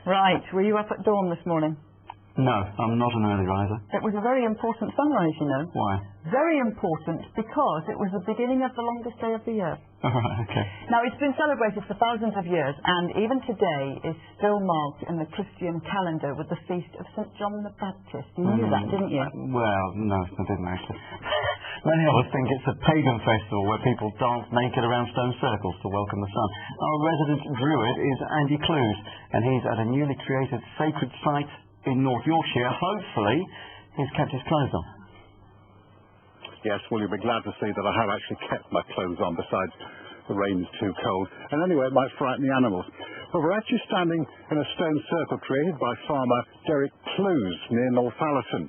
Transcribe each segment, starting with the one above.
Right, were you up at dawn this morning? No, I'm not an early riser. It was a very important sunrise, you know. Why? Very important because it was the beginning of the longest day of the year. Oh, right, okay. Now, it's been celebrated for thousands of years, and even today is still marked in the Christian calendar with the feast of St. John the Baptist. You knew that, didn't you? Well, no, I didn't actually. Many of us think it's a pagan festival where people dance naked around stone circles to welcome the sun. Our resident druid is Andy Clues, and he's at a newly created sacred site in North Yorkshire. Hopefully, he's kept his clothes on. Yes, well, you'll be glad to see that I have actually kept my clothes on, besides the rain's too cold. And anyway, it might frighten the animals. But we're actually standing in a stone circle created by farmer Derek Clues near Northallerton.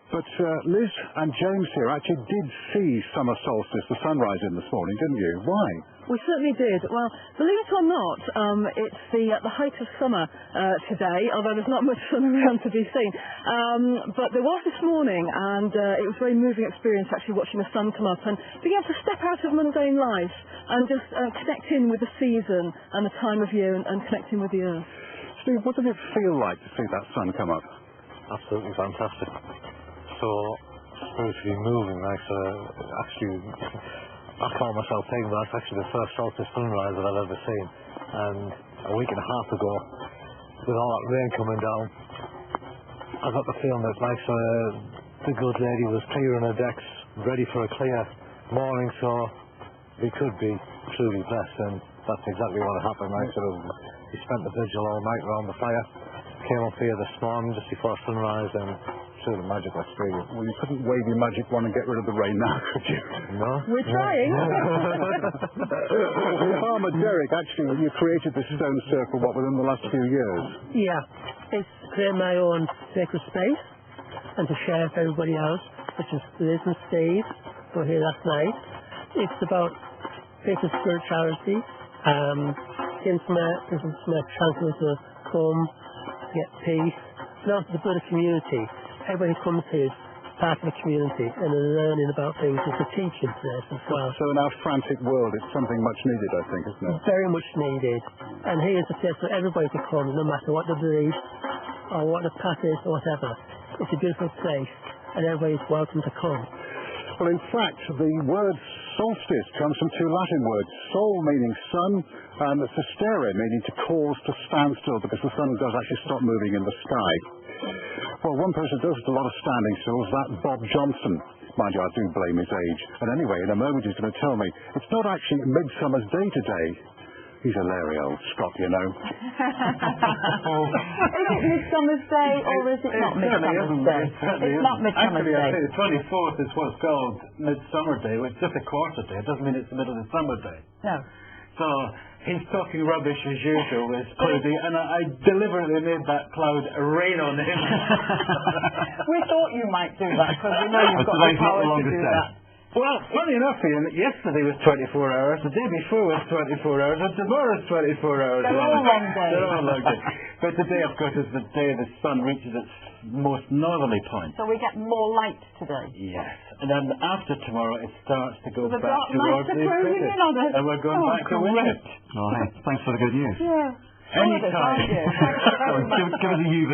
But Liz and James here actually did see summer solstice, the sunrise in this morning, didn't you? Why? We certainly did. Well, believe it or not, it's the height of summer today, although there's not much sun around to be seen. But there was this morning, and it was a very moving experience actually watching the sun come up and being able to step out of mundane life and just connect in with the season and the time of year and connect in with the earth. Steve, what did it feel like to see that sun come up? Absolutely fantastic. So spiritually moving, like actually, I call myself pagan, but that's actually the first solstice sunrise that I've ever seen. And a week and a half ago, with all that rain coming down, I got the feeling that like the good lady was clearing her decks, ready for a clear morning, so we could be truly blessed, and that's exactly what happened. Like we spent the vigil all night around the fire, came up here this morning just before sunrise, and truly magical experience. Well, you couldn't wave your magic wand and get rid of the rain now, could you? No. We're trying. Well, farmer Derek, actually, you created this stone circle, within the last few years? Yeah, it's to create my own sacred space and to share with everybody else, such as Liz and Steve, who were here last night. It's about faith and spirituality, getting some tranquil to come, to get peace, and also to build a community. Everybody who comes here is part of the community and they're learning about things. It's a teaching to us as well. So in our frantic world, it's something much needed, I think, isn't it? Very much needed. And here's a place for everybody to come, no matter what they believe or what the path is or whatever. It's a beautiful place and everybody's welcome to come. Well, in fact, the word solstice comes from two Latin words, sol meaning sun, and sistere meaning to cause to stand still, because the sun does actually stop moving in the sky. Well, one person does a lot of standing still is that Bob Johnson. Mind you, I do blame his age. And anyway, in a moment he's going to tell me it's not actually Midsummer's Day today. He's a leery old Scot, you know. Is it Midsummer's Day or is it not Midsummer's Day? It's not Midsummer's Day. Actually, the 24th is what's called Midsummer Day, which is just a quarter day. It doesn't mean it's the middle of the summer day. No. So he's talking rubbish as usual with Cloudy, and I deliberately made that cloud rain on him. We thought you might do that because we know you've got the power to do that. Well, funny enough, Ian, yesterday was 24 hours, the day before was 24 hours, and tomorrow's 24 hours. They're all long days. They're all long days. But today, of course, is the day the sun reaches its most northerly point. So we get more light today. Yes. And then after tomorrow, it starts to go The back dark towards nights the are closing equator. in on us. And we're going back to winter. Oh, hey, thanks for the good news. Yeah. Anytime. Thank you. Thank you very much. Give us a UV